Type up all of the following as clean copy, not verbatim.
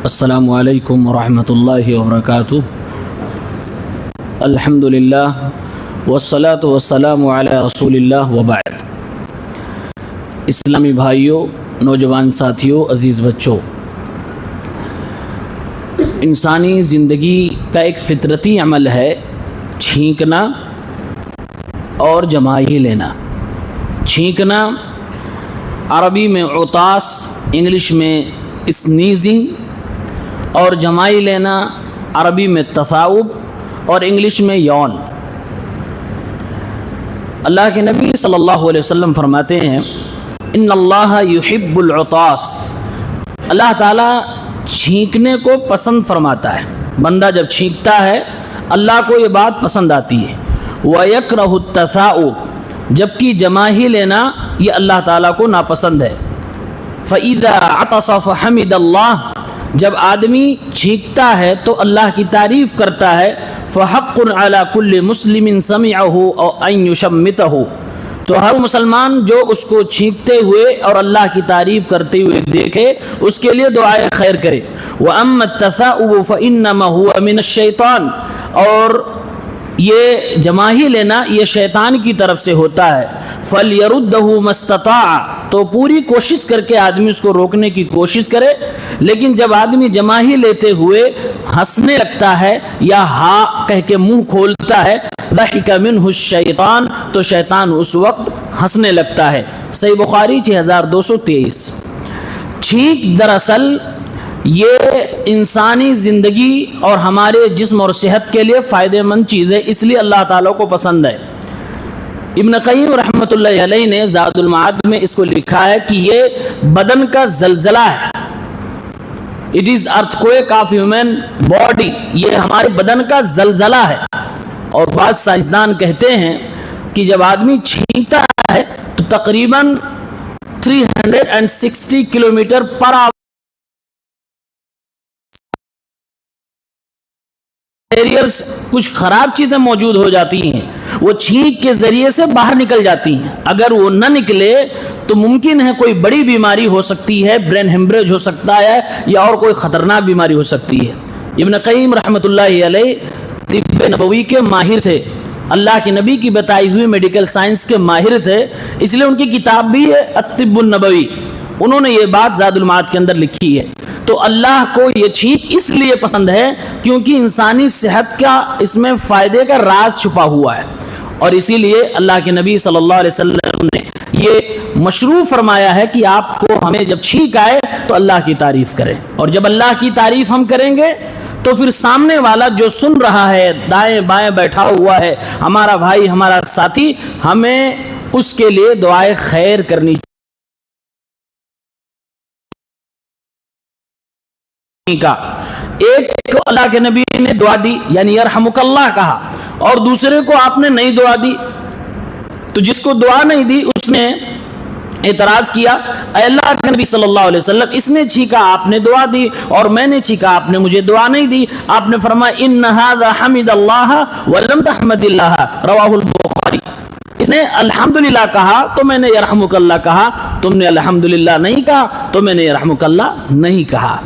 السلام علیکم ورحمۃ اللہ وبرکاتہ۔ الحمدللہ والصلاة والسلام علی رسول اللہ وبعد۔ اسلامی بھائیوں، نوجوان ساتھیوں، عزیز بچوں، انسانی زندگی کا ایک فطرتی عمل ہے چھینکنا اور جمائی لینا۔ چھینکنا عربی میں عطاس، انگلش میں اسنیزنگ، اور جمائی لینا عربی میں تثاؤب اور انگلش میں یون۔ اللہ کے نبی صلی اللہ علیہ وسلم فرماتے ہیں ان اللہ یحب العطاس، اللہ تعالیٰ چھینکنے کو پسند فرماتا ہے۔ بندہ جب چھینکتا ہے اللہ کو یہ بات پسند آتی ہے۔ وَيَكْرَهُ التَّثَاؤُبَ، جبکہ جمائی لینا یہ اللہ تعالیٰ کو ناپسند ہے۔ فَإِذَا عَطَسَ فَحَمِدَ اللَّهُ، جب آدمی چھینکتا ہے تو اللہ کی تعریف کرتا ہے۔ فَحَقٌّ عَلَى كُلِّ مُسْلِمٍ سَمِعَهُ أَوْ أَن يُشَمِّتَهُ، تو ہر مسلمان جو اس کو چھینکتے ہوئے اور اللہ کی تعریف کرتے ہوئے دیکھے اس کے لیے دعائے خیر کرے۔ وَأَمَّا التَّثَاؤُبُ فَإِنَّمَا هُوَ مِنَ الشَّيْطَانِ، اور یہ جمائی لینا یہ شیطان کی طرف سے ہوتا ہے۔ فَلْيَرُدَّهُ مَا اسْتَطَاعَ، تو پوری کوشش کر کے آدمی اس کو روکنے کی کوشش کرے۔ لیکن جب آدمی جمائی لیتے ہوئے ہنسنے لگتا ہے یا ہاں کہہ کے منہ کھولتا ہے، ضحك منه الشیطان، تو شیطان اس وقت ہنسنے لگتا ہے۔ صحیح بخاری 6223۔ چھینک دراصل یہ انسانی زندگی اور ہمارے جسم اور صحت کے لیے فائدہ مند چیز ہے، اس لیے اللہ تعالیٰ کو پسند ہے۔ ابن قیم رحمۃ اللہ علیہ نے زاد المعاد میں اس کو لکھا ہے کہ یہ بدن کا زلزلہ ہے۔ It is earthquake of human body, یہ ہمارے بدن کا زلزلہ ہے۔ اور بعض سائنسدان کہتے ہیں کہ جب آدمی چھینکتا ہے تو تقریباً 360 کلومیٹر پر آور بیریئرز، کچھ خراب چیزیں موجود ہو جاتی ہیں، وہ چھینک کے ذریعے سے باہر نکل جاتی ہیں۔ اگر وہ نہ نکلے تو ممکن ہے کوئی بڑی بیماری ہو سکتی ہے، برین ہیمریج ہو سکتا ہے یا اور کوئی خطرناک بیماری ہو سکتی ہے۔ ابن قیم رحمۃ اللہ علیہ طب نبوی کے ماہر تھے، اللہ کے نبی کی بتائی ہوئی میڈیکل سائنس کے ماہر تھے، اس لیے ان کی کتاب بھی ہے الطب النبوی، انہوں نے یہ بات زاد المعاد کے اندر لکھی ہے۔ تو اللہ کو یہ چھینک اس لیے پسند ہے کیونکہ انسانی صحت کا اس میں فائدے کا راز چھپا ہوا ہے، اور اسی لیے اللہ کے نبی صلی اللہ علیہ وسلم نے یہ مشروع فرمایا ہے کہ آپ کو ہمیں جب چھینک آئے تو اللہ کی تعریف کریں، اور جب اللہ کی تعریف ہم کریں گے تو پھر سامنے والا جو سن رہا ہے، دائیں بائیں بیٹھا ہوا ہے، ہمارا بھائی ہمارا ساتھی، ہمیں اس کے لیے دعائے خیر کرنی چاہیے۔ ایک کو اللہ کے نبی نے دعا دی یعنی یرحمک اللہ کہا، اور دوسرے کو آپ نے نہیں دعا دی، تو جس کو دعا نہیں دی اس نے اعتراض کیا، اے اللہ کے نبی صلی اللہ علیہ وسلم، اس نے چھینکا آپ نے دعا دی، اور میں نے چھینکا آپ نے مجھے دعا نہیں دی۔ آپ نے فرمایا ان ھذا حمد اللہ ولم تحمد اللہ، رواہ البخاری۔ اس نے الحمدللہ کہا تو میں نے یرحمک اللہ کہا، تم نے الحمدللہ نہیں کہا تو میں نے یرحمک اللہ نہیں کہا۔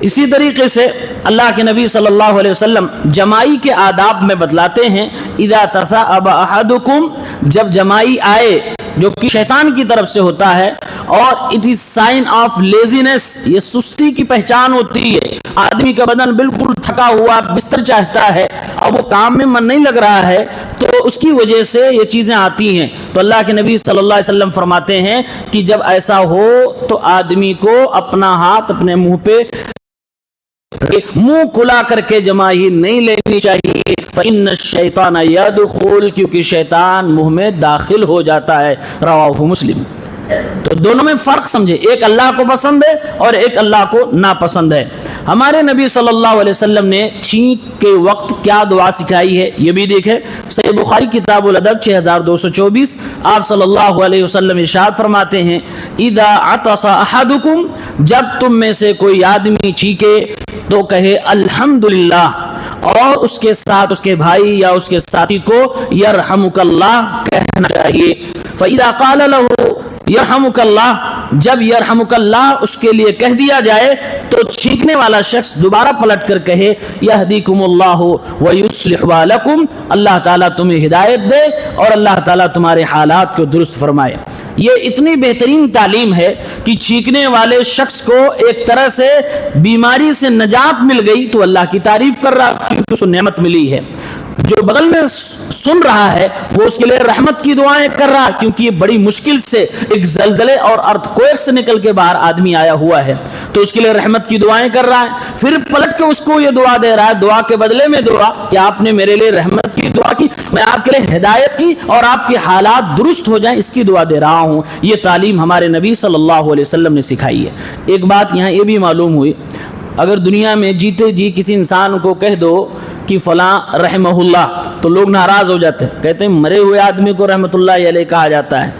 اسی طریقے سے اللہ کے نبی صلی اللہ علیہ وسلم جمائی کے آداب میں بتلاتے ہیں اذا تصاءب احدکم، جب جمائی آئے جو کہ شیطان کی طرف سے ہوتا ہے، اور it is sign of laziness, یہ سستی کی پہچان ہوتی ہے۔ آدمی کا بدن بالکل تھکا ہوا بستر چاہتا ہے اور وہ کام میں من نہیں لگ رہا ہے، تو اس کی وجہ سے یہ چیزیں آتی ہیں۔ تو اللہ کے نبی صلی اللہ علیہ وسلم فرماتے ہیں کہ جب ایسا ہو تو آدمی کو اپنا ہاتھ اپنے منہ پہ منہ کھلا کر کے جمائی نہیں لینی چاہیے، فإن الشیطان یدخل، کیونکہ شیطان منہ میں داخل ہو جاتا ہے، رواہ مسلم۔ تو دونوں میں فرق سمجھے، ایک اللہ کو پسند ہے اور ایک اللہ کو ناپسند ہے۔ ہمارے نبی صلی اللہ علیہ وسلم نے چھینک کے وقت کیا دعا سکھائی ہے یہ بھی دیکھیں۔ صحیح بخاری کتاب الادب 6224، آپ صلی اللہ علیہ وسلم ارشاد فرماتے ہیں اذا عطس احدکم، جب تم میں سے کوئی آدمی چھینکے تو کہے الحمدللہ، اور اس کے ساتھ اس کے بھائی یا اس کے ساتھی کو یرحمک اللہ کہنا چاہیے۔ فَإِذَا قَالَ لَهُ یرحمک اللہ، جب یرحمک اللہ اس کے لیے کہہ دیا جائے تو چھینکنے والا شخص دوبارہ پلٹ کر کہے یہدیکم اللہ ویصلح بالکم، اللہ تعالیٰ تمہیں ہدایت دے اور اللہ تعالیٰ تمہارے حالات کو درست فرمائے۔ یہ اتنی بہترین تعلیم ہے کہ چھینکنے والے شخص کو ایک طرح سے بیماری سے نجات مل گئی تو اللہ کی تعریف کر رہا کیونکہ اس کو نعمت ملی ہے۔ جو بغل میں سن رہا ہے وہ اس کے لیے رحمت کی دعائیں کر رہا ہے کیونکہ یہ بڑی مشکل سے ایک زلزلے اور ارتھ کویک سے نکل کے باہر آدمی آیا ہوا ہے، تو اس کے لیے رحمت کی دعائیں کر رہا ہے۔ پھر پلٹ کے اس کو یہ دعا دے رہا ہے، دعا کے بدلے میں دعا کہ آپ نے میرے لیے رحمت کی دعا کی، میں آپ کے لیے ہدایت کی اور آپ کے حالات درست ہو جائیں، اس کی دعا دے رہا ہوں۔ یہ تعلیم ہمارے نبی صلی اللہ علیہ وسلم نے سکھائی ہے۔ ایک بات یہاں یہ بھی معلوم ہوئی، اگر دنیا میں جیتے جی کسی انسان کو کہہ دو کہ فلاں رحمہ اللہ تو لوگ ناراض ہو جاتے ہیں، کہتے ہیں مرے ہوئے آدمی کو رحمت اللہ علیہ کہا جاتا ہے،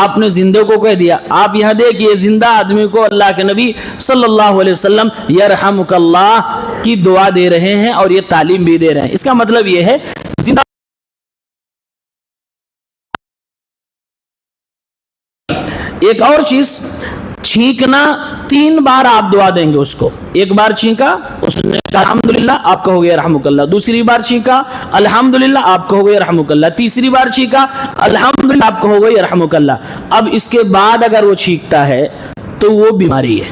آپ نے زندے کو کہہ دیا۔ آپ یہاں دیکھیے زندہ آدمی کو اللہ کے نبی صلی اللہ علیہ وسلم یرحمک اللہ کی دعا دے رہے ہیں اور یہ تعلیم بھی دے رہے ہیں۔ اس کا مطلب یہ ہے زندہ ایک اور چیز، چھینکنا 3 بار آپ دعا دیں گے اس کو۔ ایک بار چھینکا اس نے کہا الحمدللہ، آپ کہو گے رحمک اللہ۔ دوسری بار چھینکا الحمدللہ، آپ کہو گے رحمک اللہ۔ تیسری بار چھینکا الحمدللہ، آپ کہو گے رحمک اللہ۔ اب اس کے بعد اگر وہ چھینکتا ہے تو وہ بیماری ہے،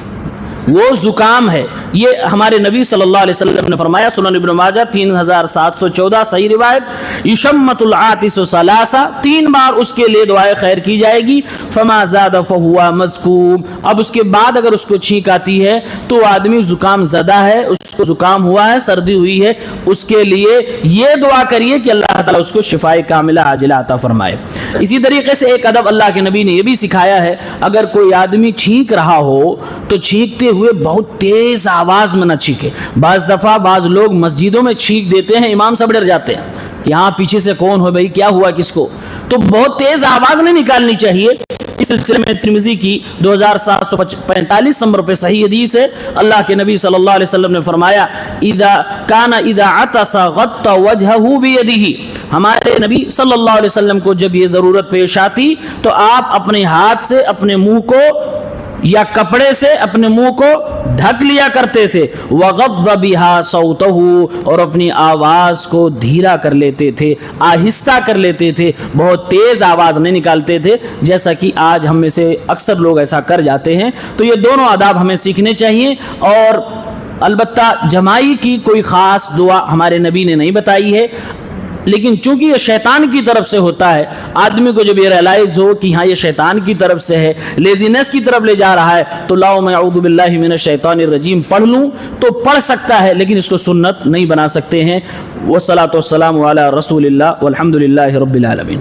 وہ زکام ہے۔ یہ ہمارے نبی صلی اللہ علیہ وسلم نے فرمایا، سنن ابن ماجہ 3714 صحیح روایت، یشمت العاطس ثلاثا، 3 بار اس کے لیے دعائے خیر کی جائے گی، فما زاد فہو مذکوم۔ اب اس کے بعد اگر اس کو چھینک آتی ہے تو آدمی زکام زدہ ہے، اس کو زکام ہوا ہے، سردی ہوئی ہے، اس کے لیے یہ دعا کریے کہ اللہ تعالیٰ اس کو شفائے کاملہ عاجلہ عطا فرمائے۔ اسی طریقے سے ایک ادب اللہ کے نبی نے یہ بھی سکھایا ہے، اگر کوئی آدمی چھینک رہا ہو تو چھینکتے ہوئے بہت تیز آواز میں نہ چھینکے۔ بعض دفعہ بعض لوگ مسجدوں میں چھینک دیتے ہیں، امام صاحب ڈر جاتے ہیں کہ یہاں پیچھے سے کون ہو بھائی، کیا ہوا کس کو، تو بہت تیز آواز نہیں نکالنی چاہیے۔ اس سلسلے میں ترمذی کی 2745 نمبر پہ صحیح حدیث ہے، اللہ کے نبی صلی اللہ علیہ وسلم نے فرمایا اذا عطس غطى وجهه بيده، ہمارے نبی صلی اللہ علیہ وسلم کو جب یہ ضرورت پیش آتی تو آپ اپنے ہاتھ سے اپنے منہ کو یا کپڑے سے اپنے منہ کو ڈھک لیا کرتے تھے، وغض بها صوته، اور اپنی آواز کو دھیرا کر لیتے تھے، آہستہ کر لیتے تھے، بہت تیز آواز نہیں نکالتے تھے جیسا کہ آج ہم میں سے اکثر لوگ ایسا کر جاتے ہیں۔ تو یہ دونوں آداب ہمیں سیکھنے چاہیے، اور البتہ جمائی کی کوئی خاص دعا ہمارے نبی نے نہیں بتائی ہے، لیکن چونکہ یہ شیطان کی طرف سے ہوتا ہے، آدمی کو جب یہ ریلائز ہو کہ ہاں یہ شیطان کی طرف سے ہے، لیزینس کی طرف لے جا رہا ہے، تو لاؤ میں اعوذ باللہ من الشیطان الرجیم پڑھ لوں تو پڑھ سکتا ہے، لیکن اس کو سنت نہیں بنا سکتے ہیں۔ والصلاۃ والسلام علی رسول اللہ والحمد للہ رب العالمین۔